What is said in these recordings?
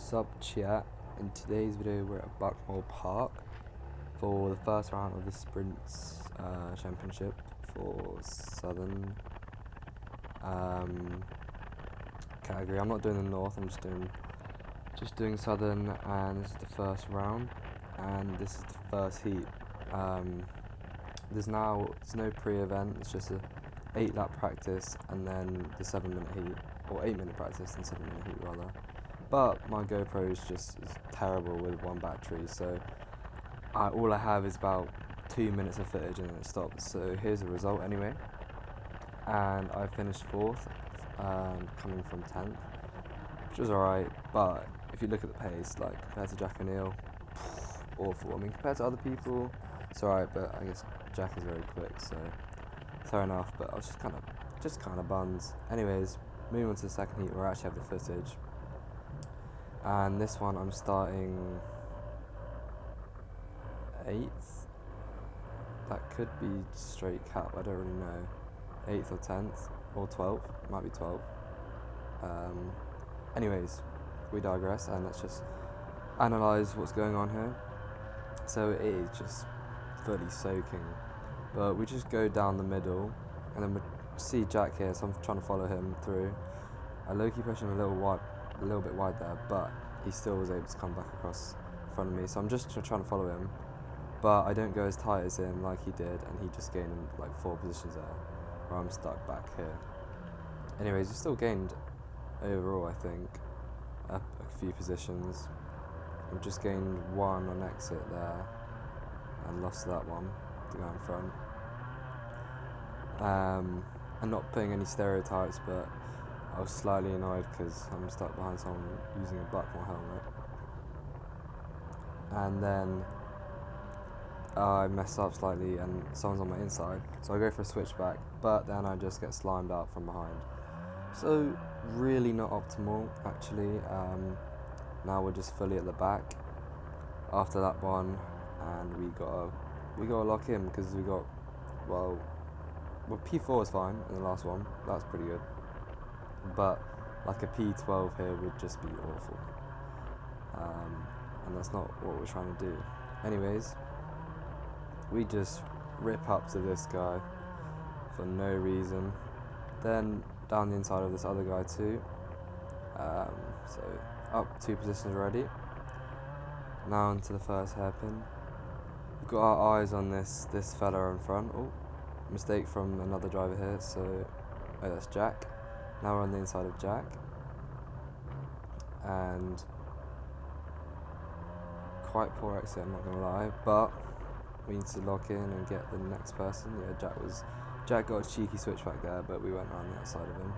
Sup chat, in today's video we're at Buckmore Park for the first round of the Sprints Championship for Southern category. I'm not doing the North, I'm just doing Southern, and this is the first round and this is the first heat. There's no pre-event, it's just a 8-lap practice and then the 7-minute heat, or 8-minute practice and 7-minute heat rather. But my GoPro is terrible with one battery, so all I have is about 2 minutes of footage and then it stops. So here's the result anyway, and I finished 4th, coming from 10th, which was alright. But if you look at the pace, like compared to Jack O'Neill, awful. I mean, compared to other people, it's alright, but I guess Jack is very quick, so fair enough. But I was just kind of buns. Anyways, moving on to the second heat, where I actually have the footage. And this one I'm starting 8th. That could be straight cap, I don't really know. 8th or 10th or 12th, might be 12th. Anyways, we digress, and let's just analyse what's going on here. So it is just fully soaking, but we just go down the middle, and then we see Jack here, so I'm trying to follow him through. I low-key push him a little bit wide there, but he still was able to come back across in front of me, so I'm just trying to follow him, but I don't go as tight as him like he did, and he just gained like 4 positions there, where I'm stuck back here. Anyways, we still gained overall, I think, a few positions. I've just gained 1 on exit there and lost that one to go in front. And not putting any stereotypes, but I was slightly annoyed because I'm stuck behind someone using a Buckmore helmet. And then I mess up slightly and someone's on my inside, so I go for a switchback, but then I just get slimed out from behind. So really not optimal actually. Now we're just fully at the back after that one, and we gotta lock in because we got well P4 was fine in the last one, that's pretty good, but like a P12 here would just be awful, and that's not what we're trying to do. Anyways, we just rip up to this guy for no reason, then down the inside of this other guy too, so up 2 positions already. Now into the first hairpin. We've got our eyes on this fella in front. Oh, mistake from another driver here, so that's Jack. Now we're on the inside of Jack, and quite poor exit, I'm not gonna lie, but we need to lock in and get the next person. Yeah, Jack got a cheeky switchback there, but we went around the outside of him.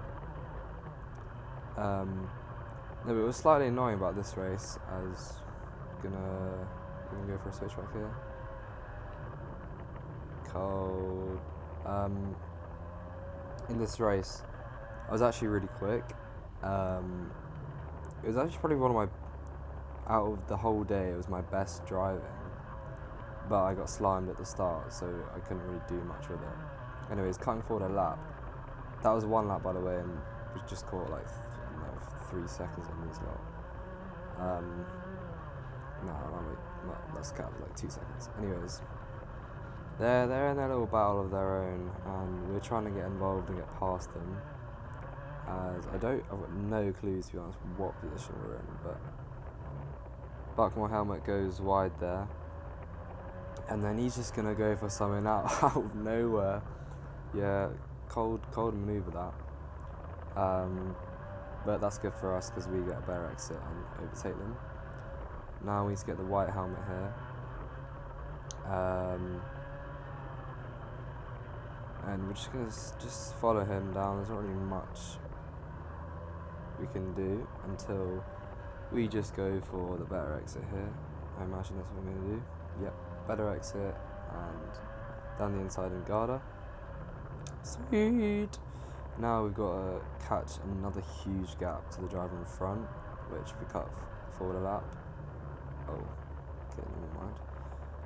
No, but it was slightly annoying about this race. We're gonna go for a switchback here. Cold. In this race, I was actually really quick. It was actually probably one of my, out of the whole day, it was my best driving. But I got slimed at the start, so I couldn't really do much with it. Anyways, cutting forward a lap. That was 1 lap, by the way, and we just caught like 3 seconds on these lot. Let's cut like 2 seconds. Anyways, they're in their little battle of their own, and we're trying to get involved and get past them. As I've got no clue, to be honest, what position we're in, but Buckmore helmet goes wide there, and then he's just gonna go for something out of nowhere. Yeah, cold maneuver that. But that's good for us because we get a better exit and overtake them. Now we need to get the white helmet here. And we're just gonna follow him down. There's not really much we can do until we just go for the better exit here. I imagine that's what we're gonna do. Yep, better exit and down the inside in Garda. Sweet. Now we've got to catch another huge gap to the driver in front, which we cut forward a lap. Oh, okay, never mind.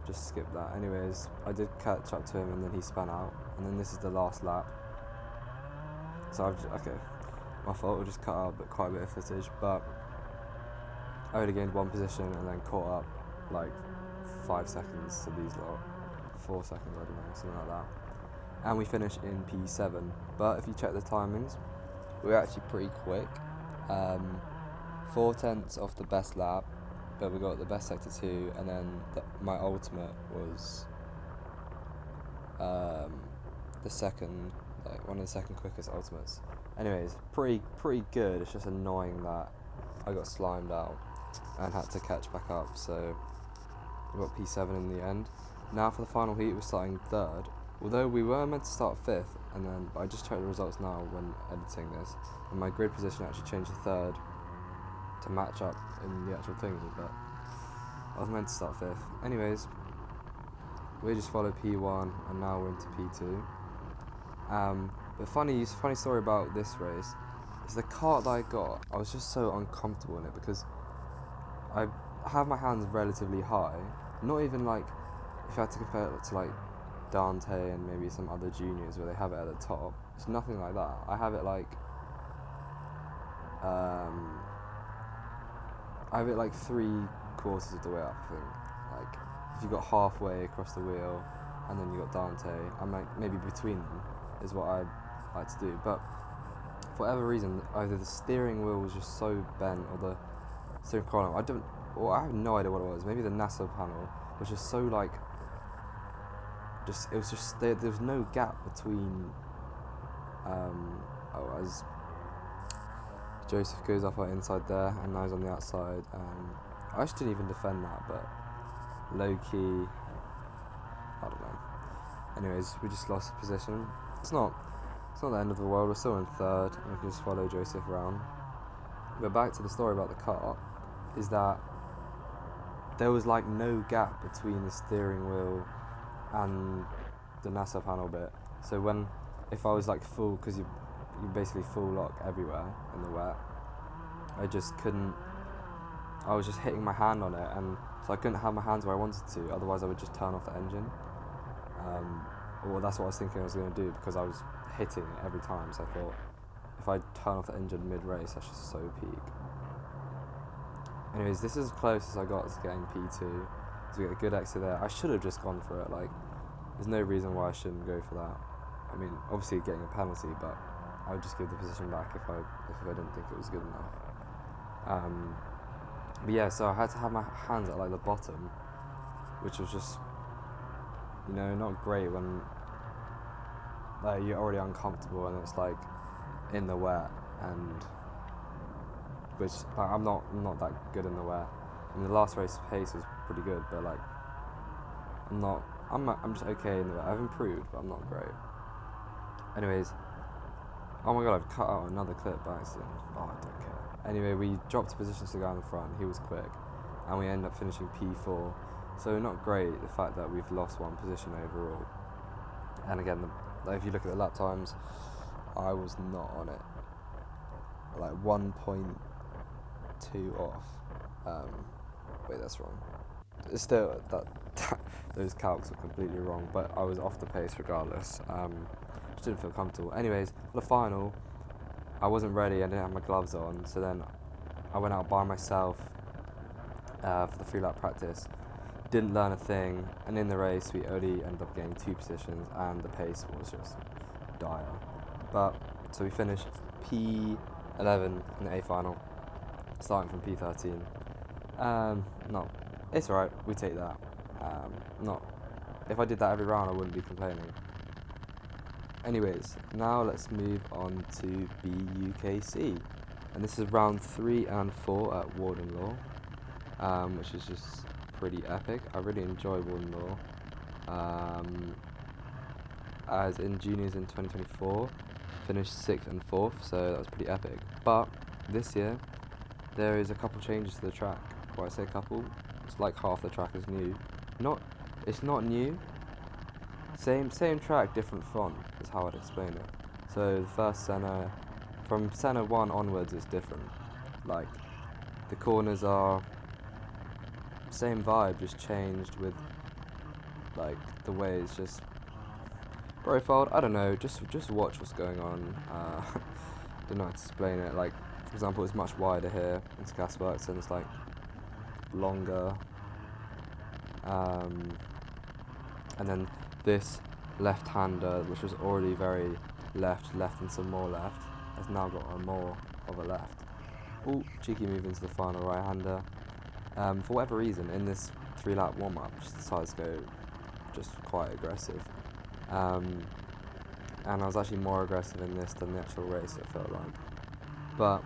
Just skip that. Anyways, I did catch up to him and then he spun out, and then this is the last lap. So okay, my fault, we just cut out quite a bit of footage, but I only gained one position and then caught up like 5 seconds to these lot. 4 seconds, I don't know, something like that. And we finished in P7. But if you check the timings, we were actually pretty quick. 4/10 off the best lap, but we got the best sector 2, and then my ultimate was the second, like one of the second quickest ultimates. Anyways, pretty good. It's just annoying that I got slimed out and had to catch back up. So we got P7 in the end. Now for the final heat, we're starting 3rd. Although we were meant to start 5th, and then I just checked the results now when editing this, and my grid position actually changed to 3rd to match up in the actual thingy, but I was meant to start 5th. Anyways, we just followed P1, and now we're into P2. But funny story about this race is the kart that I got. I was just so uncomfortable in it because I have my hands relatively high. Not even like if I had to compare it to like Dante and maybe some other juniors where they have it at the top. It's nothing like that. I have it like I have it like 3/4 of the way up, I think. Like if you got halfway across the wheel and then you got Dante, I'm like maybe between them is what I like to do. But for whatever reason, either the steering wheel was just so bent or the steering column, I have no idea what it was. Maybe the NASA panel was just so like there was no gap between as Joseph goes off inside there and now he's on the outside, I just didn't even defend that, but low key I don't know. Anyways, we just lost a position. It's not the end of the world. We're still in 3rd and we can just follow Joseph around. But back to the story about the car, is that there was like no gap between the steering wheel and the NASA panel bit. So if I was like full, because you basically full lock everywhere in the wet, I just couldn't. I was just hitting my hand on it, and so I couldn't have my hands where I wanted to. Otherwise, I would just turn off the engine. Or that's what I was thinking I was going to do because I was hitting it every time. So I thought, if I turn off the engine mid-race, that's just so peak. Anyways, this is as close as I got to getting P2. So we get a good exit there. I should have just gone for it. Like, there's no reason why I shouldn't go for that. I mean, obviously getting a penalty, but I would just give the position back if I didn't think it was good enough. But yeah, so I had to have my hands at like the bottom, which was just, not great when like you're already uncomfortable and it's like in the wet, and which like, I'm not that good in the wet. I mean, the last race pace was pretty good, but like I'm just okay in the wet. I've improved, but I'm not great. Anyways, oh my god, I've cut out another clip by accident. Oh, I don't care. Anyway, we dropped positions to the guy in the front. He was quick, and we ended up finishing P4. So not great, the fact that we've lost one position overall. And again, if you look at the lap times, I was not on it. Like 1.2 off. Wait, that's wrong. It's still that those calcs are completely wrong, but I was off the pace regardless. Just didn't feel comfortable. Anyways, for the final, I wasn't ready. I didn't have my gloves on, so then I went out by myself for the 3-lap practice. Didn't learn a thing, and in the race we only ended up getting 2 positions, and the pace was just dire. But so we finished P11 in the A final, starting from P13. No, it's alright. We take that. If I did that every round, I wouldn't be complaining. Anyways, now let's move on to BUKC, and this is round 3 and 4 at Warden Law, which is just pretty epic. I really enjoy Warden Law. As in juniors in 2024, finished 6th and 4th, so that was pretty epic. But this year, there is a couple changes to the track. Well, I say a couple, it's like half the track is new. It's not new. Same track, different font is how I'd explain it. So the first center, from center 1 onwards, is different. Like the corners are same vibe, just changed with like the way it's just profiled. I don't know. Just watch what's going on. Don't know how to explain it. Like for example, it's much wider here in Gasworks, and it's like longer. And then this left-hander, which was already very left and some more left, has now got a more of a left. Ooh, cheeky move into the final right-hander. For whatever reason, in this 3-lap warm-up, just decided to go just quite aggressive. And I was actually more aggressive in this than the actual race, it felt like. But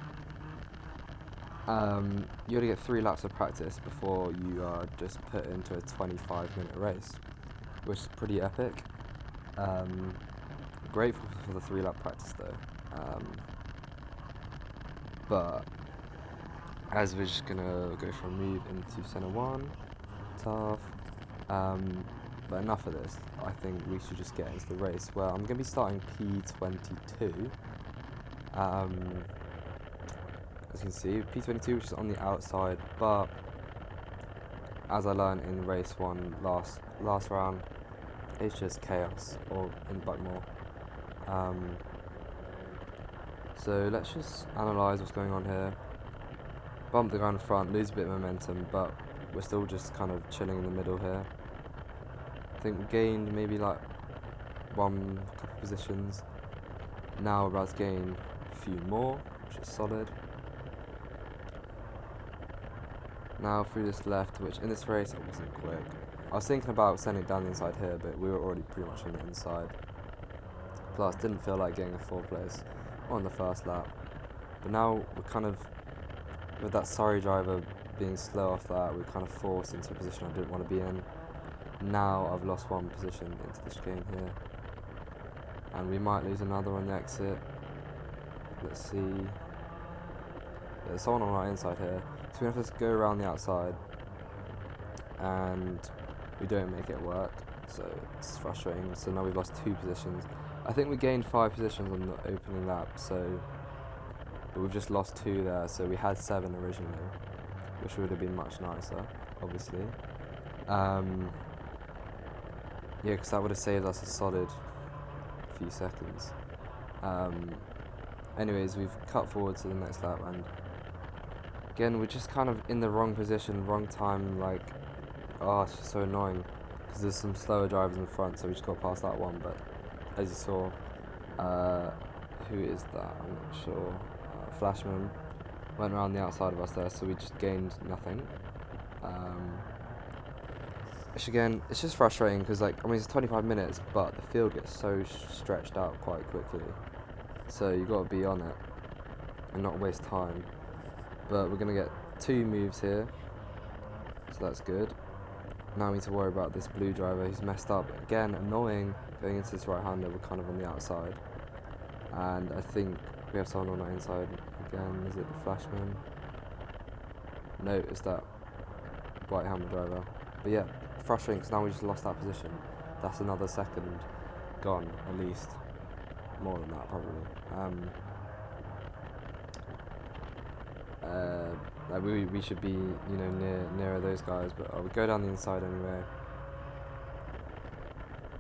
you only get 3 laps of practice before you are just put into a 25-minute race, which is pretty epic. Grateful for the 3-lap practice though. But as we're just gonna go for a move into center 1, tough. But enough of this. I think we should just get into the race. Well, I'm gonna be starting P22. As you can see, P22, which is on the outside, but as I learned in race 1 last round, it's just chaos, or in Buckmore. So let's just analyse what's going on here. Bump the guy in front, lose a bit of momentum, but we're still just kind of chilling in the middle here. I think we gained maybe like couple positions. Now we're about to gain a few more, which is solid. Now through this left, which in this race it wasn't quick. I was thinking about sending it down the inside here, but we were already pretty much on the inside. Plus, didn't feel like getting a 4th place on the first lap. But now we're kind of, with that Surrey driver being slow off that, we're kind of forced into a position I didn't want to be in. Now I've lost 1 position into this game here. And we might lose another on the exit. Let's see. Yeah, there's someone on our inside here. So we have to go around the outside. And we don't make it work. So it's frustrating. So now we've lost 2 positions. I think we gained 5 positions on the opening lap. But we've just lost 2 there. So we had 7 originally. Which would have been much nicer, obviously. Yeah, because that would have saved us a solid few seconds. Anyways, we've cut forward to the next lap, and again, we're just kind of in the wrong position, wrong time. Like, oh, it's just so annoying because there's some slower drivers in front, so we just got past that one. But as you saw, who is that? I'm not sure. Flashman went around the outside of us there, so we just gained nothing. Which again, it's just frustrating because, like, I mean, it's 25 minutes, but the field gets so stretched out quite quickly. So you got to be on it and not waste time. But we're gonna get 2 moves here, so that's good. Now we need to worry about this blue driver who's messed up again. Annoying going into this right-hander. We're kind of on the outside, and I think we have someone on our inside again. Is it the Flashman? No, it's that white hammer driver. But yeah, frustrating because now we just lost that position. That's another second gone, at least. More than that, probably. Like we should be, you know, nearer those guys, but I would go down the inside anyway.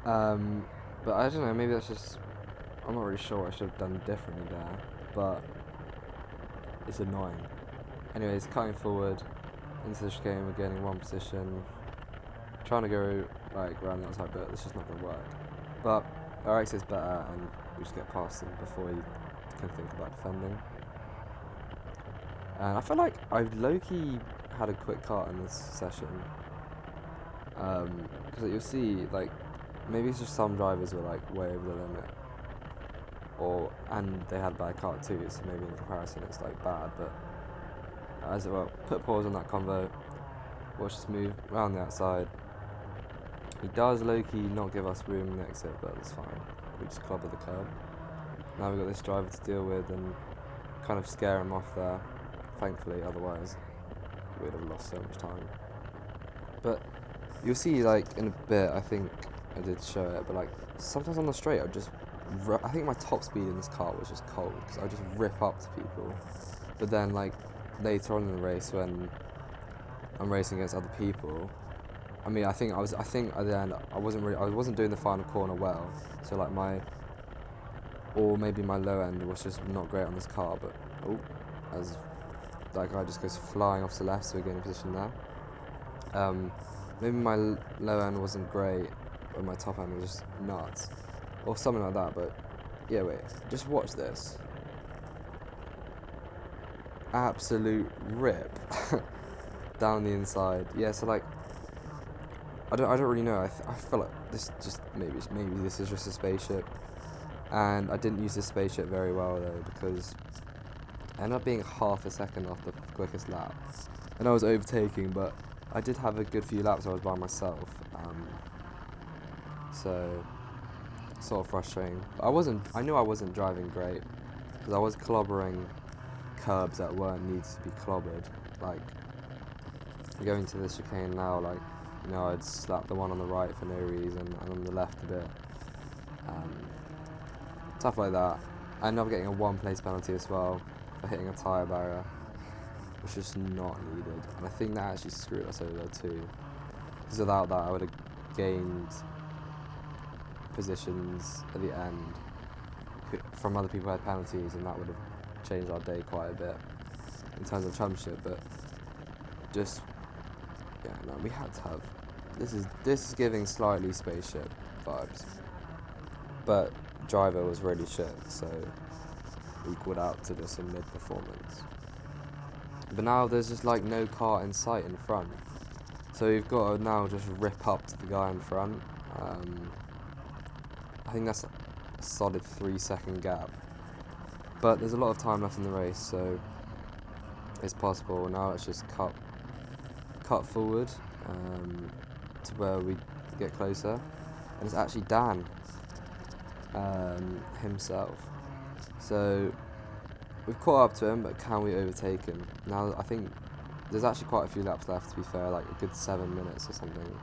But I don't know, maybe that's just, I'm not really sure what I should have done differently there, but it's annoying. Anyways, cutting forward into this game, we're gaining 1 position, trying to go like around the outside, but it's just not going to work. But our exit's better, and we just get past them before you can think about defending. And I feel like I've low-key had a quick cut in this session. Because you'll see, like, maybe it's just some drivers were like way over the limit. And they had bad cut too, so maybe in comparison it's like bad, but as well, put pause on that convo. Watch this move around the outside. He does low-key not give us room in the exit, but it's fine. We just clobber the curb. Now we've got this driver to deal with and kind of scare him off there. Thankfully, otherwise we'd have lost so much time. But you'll see, like, in a bit, I think I did show it, but like sometimes on the straight I think my top speed in this car was just cold because I just rip up to people. But then, like, later on in the race when I'm racing against other people, I mean, I think at the end I wasn't doing the final corner well, so like maybe my low end was just not great on this car. But as that guy just goes flying off to the left, so we get in a position there. Maybe my low end wasn't great, or my top end was just nuts, or something like that. But yeah, wait, just watch this. Absolute rip down the inside. Yeah, so like I don't really know. I feel like this just maybe this is just a spaceship, and I didn't use this spaceship very well though, because I ended up being half a second off the quickest lap, and I was overtaking, but I did have a good few laps where I was by myself, so sort of frustrating. I knew I wasn't driving great, because I was clobbering curbs that weren't needed to be clobbered. Like going to the chicane now, like, you know, I'd slap the one on the right for no reason, and on the left a bit, stuff like that. I ended up getting a 1 place penalty as well for hitting a tyre barrier, which is not needed, and I think that actually screwed us over too, because without that I would have gained positions at the end from other people who had penalties, and that would have changed our day quite a bit in terms of championship. But just, yeah, no, we had to have, this is giving slightly spaceship vibes, but driver was really shit, so equaled out to just a mid performance. But now there's just like no car in sight in front, so you've got to now just rip up to the guy in front. I think that's a solid 3-second gap, but there's a lot of time left in the race, so it's possible. Now let's just cut forward to where we get closer, and it's actually Dan himself. So we've caught up to him, but can we overtake him? Now I think there's actually quite a few laps left, to be fair, like a good 7 minutes or something.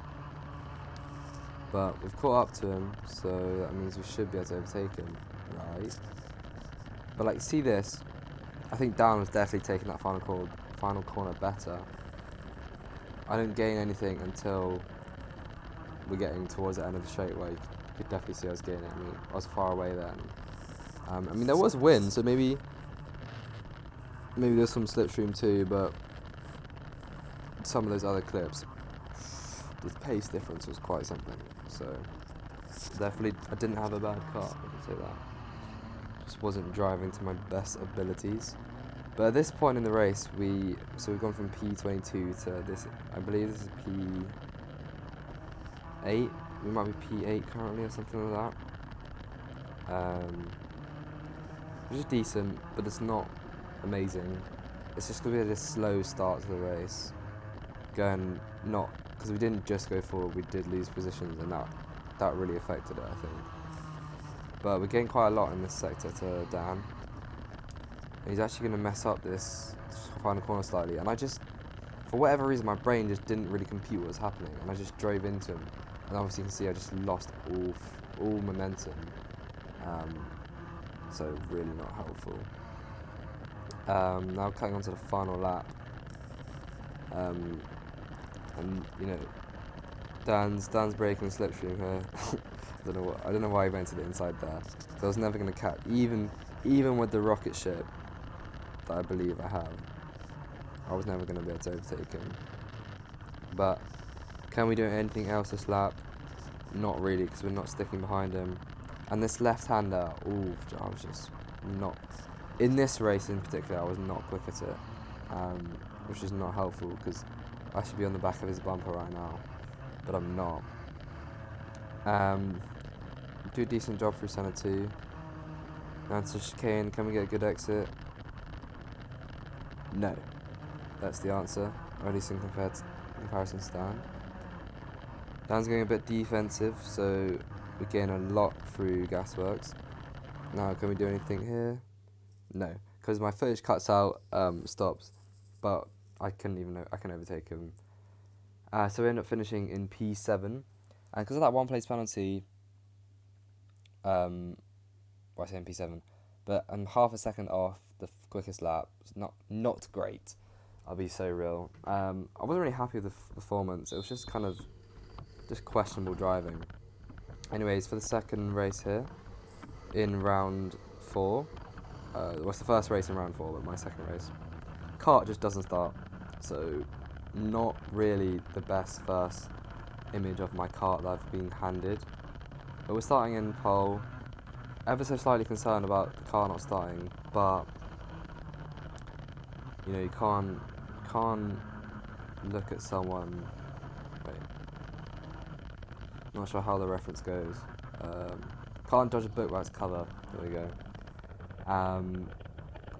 But we've caught up to him, so that means we should be able to overtake him, right? But like, see this? I think Dan was definitely taking that final corner better. I didn't gain anything until we're getting towards the end of the straightaway. You could definitely see I was gaining. I mean, I was far away then. I mean, there was wind, so maybe there's some slipstream too, but some of those other clips, the pace difference was quite something. So definitely, I didn't have a bad car, I can say that. Just wasn't driving to my best abilities. But at this point in the race, we've gone from P22 to this. I believe this is P8. We might be P8 currently or something like that. Which is decent, but it's not amazing. It's just gonna be a slow start to the race. Because we didn't just go forward, we did lose positions, and that really affected it, I think. But we're getting quite a lot in this sector to Dan. And he's actually going to mess up this final corner slightly, and I just, for whatever reason, my brain just didn't really compute what was happening, and I just drove into him, and obviously you can see I just lost all momentum, so really not helpful. Now cutting on to the final lap, and you know, Dan's braking slipstream here. I don't know why he went to the inside there. So I was never going to catch, even with the rocket ship that I believe I have, I was never going to be able to overtake him. But can we do anything else this lap? Not really, because we're not sticking behind him. And this left-hander, I was just not, in this race in particular, I was not quick at it, which is not helpful, because I should be on the back of his bumper right now, but I'm not. Do a decent job through Centre 2. Now to chicane, can we get a good exit? No. That's the answer, or at least in comparison to Dan. Dan's going a bit defensive, so we gain a lot through Gasworks. Now, can we do anything here? No, because my footage cuts out, stops, but I can overtake him. So we end up finishing in P7, and because of that 1 place penalty, I say in P7, but I'm half a second off the quickest lap. It's not great, I'll be so real. I wasn't really happy with the performance. It was just kind of questionable driving. Anyways, for the second race here, in round 4, it was the first race in round 4, but my second race, kart just doesn't start, so not really the best first image of my kart that I've been handed. But we're starting in pole. Ever so slightly concerned about the car not starting, but you know, you can't look at someone. Wait, not sure how the reference goes. Can't judge a book by its cover. There we go.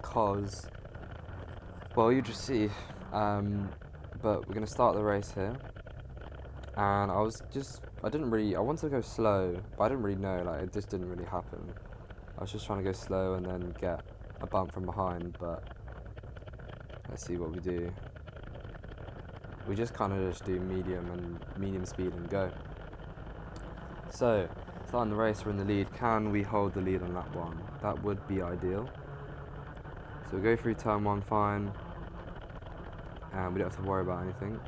Cause, well, you just see. But we're gonna start the race here, and I wanted to go slow, but I didn't really know. Like, it just didn't really happen. I was just trying to go slow and then get a bump from behind, but let's see what we do. We just kind of just do medium speed and go. So, starting the race, we're in the lead. Can we hold the lead on lap 1? That would be ideal. So we go through turn 1 fine, and we don't have to worry about anything,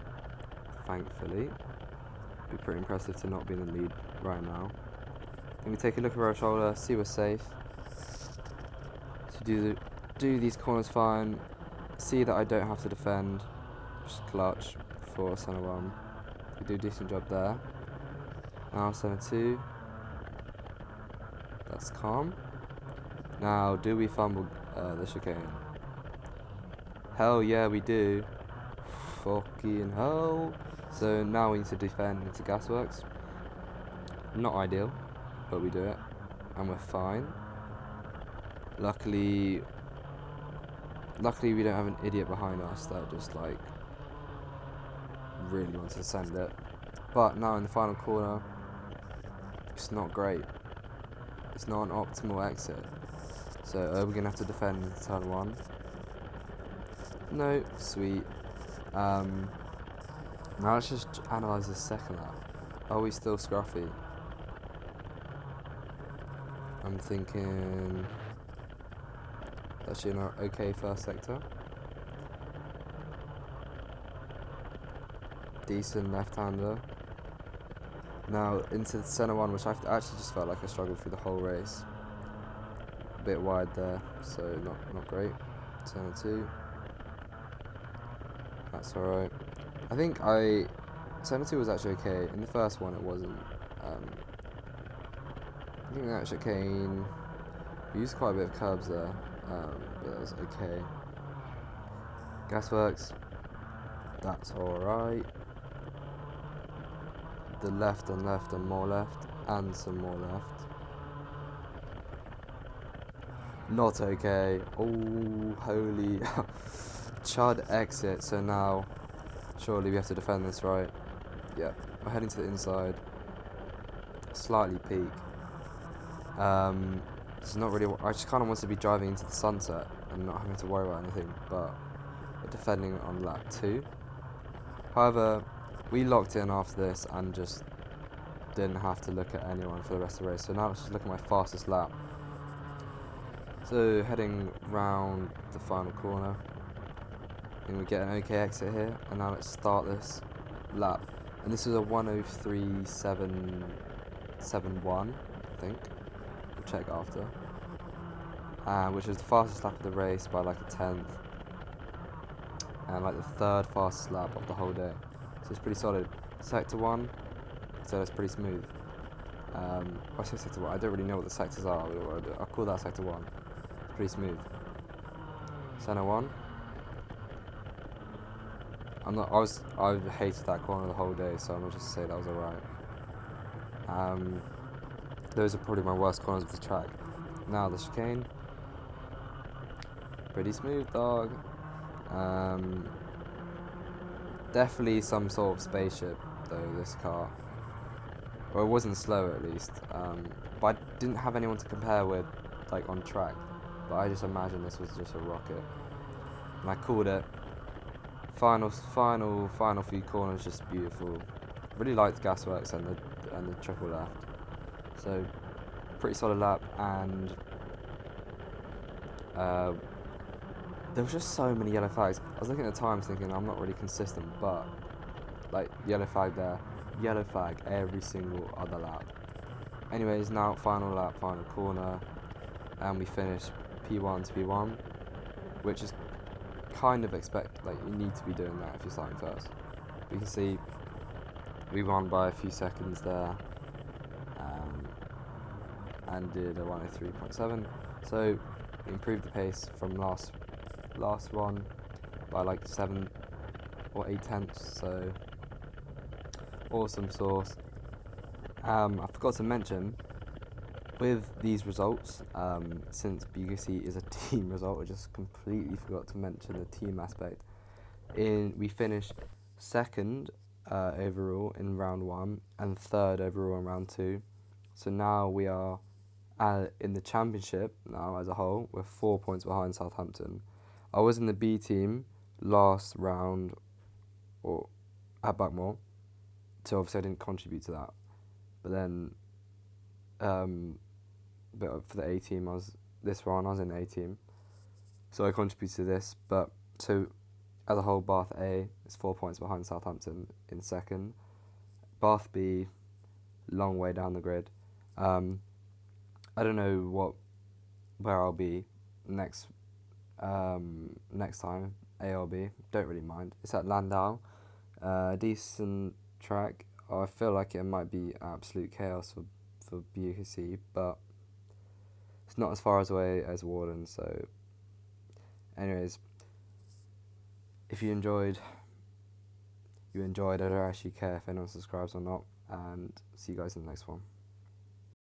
thankfully. It'd be pretty impressive to not be in the lead right now. Then we take a look over our shoulder, see we're safe. So do these corners fine, see that I don't have to defend, just clutch for center 1. We do a decent job there. Now center 2. That's calm. Now, do we fumble the chicane? Hell yeah, we do. Fucking hell. So now we need to defend into gasworks. Not ideal, but we do it, and we're fine. Luckily we don't have an idiot behind us that just like really wants to send it. But now in the final corner, it's not great. It's not an optimal exit. So we're gonna have to defend into turn 1. No, sweet. Now let's just analyse this second lap. Are we still scruffy? I'm thinking actually an okay first sector. Decent left-hander. Now into the centre 1, which I actually just felt like I struggled through the whole race. A bit wide there, so not great. Centre 2. That's alright. I think centre 2 was actually okay. In the first one it wasn't. I think that chicane, we used quite a bit of curbs there, but that was okay. Gasworks, that's alright. The left and more left, and some more left. Not okay. Oh, holy. Chud exit, so now, surely we have to defend this, right? Yeah, we're heading to the inside. Slightly peak. It's not really, I just kind of want to be driving into the sunset and not having to worry about anything, but we're defending on lap 2. However, we locked in after this and just didn't have to look at anyone for the rest of the race. So now let's just look at my fastest lap. So heading round the final corner, and we get an okay exit here. And now let's start this lap. And this is a 1:03.771, I think. We'll check after. Which is the fastest lap of the race by like a 1/10, and like the 3rd fastest lap of the whole day. So it's pretty solid. Sector 1, so that's pretty smooth. I say sector 1, I don't really know what the sectors are. I'll call that sector 1. It's pretty smooth. Center 1. I hated that corner the whole day, so I'm gonna just say that was alright. Those are probably my worst corners of the track. Now the chicane. Pretty smooth, dog. Definitely some sort of spaceship, though, this car. Well, it wasn't slow, at least. But I didn't have anyone to compare with, like, on track. But I just imagined this was just a rocket. And I called it. Final few corners, just beautiful. Really liked the gasworks and the triple left. So, pretty solid lap, and there was just so many yellow flags. I was looking at the times thinking I'm not really consistent, but like yellow flag there, yellow flag every single other lap. Anyways, now final lap, final corner, and we finish P1 to P1, which is kind of expect, like, you need to be doing that if you're starting first. But you can see we won by a few seconds there, and did a 103.7. So we improved the pace from last one by like 7 or 8 tenths. So awesome sauce. I forgot to mention, with these results, since BUKC is a team result, I just completely forgot to mention the team aspect. We finished second overall in round 1 and third overall in round 2. So now we are in the championship now as a whole. We're 4 points behind Southampton. I was in the B team last round or at Buckmore, so obviously I didn't contribute to that. But then, but for the A team, I was in the A team, so I contributed to this. But so as a whole, Bath A is 4 points behind Southampton in second. Bath B, long way down the grid. I don't know where I'll be next time, A or B, don't really mind. It's at Landau, decent track. I feel like it might be absolute chaos for BUKC, but it's not as far away as Warden. So anyways, if you enjoyed, I don't actually care if anyone subscribes or not, and see you guys in the next one.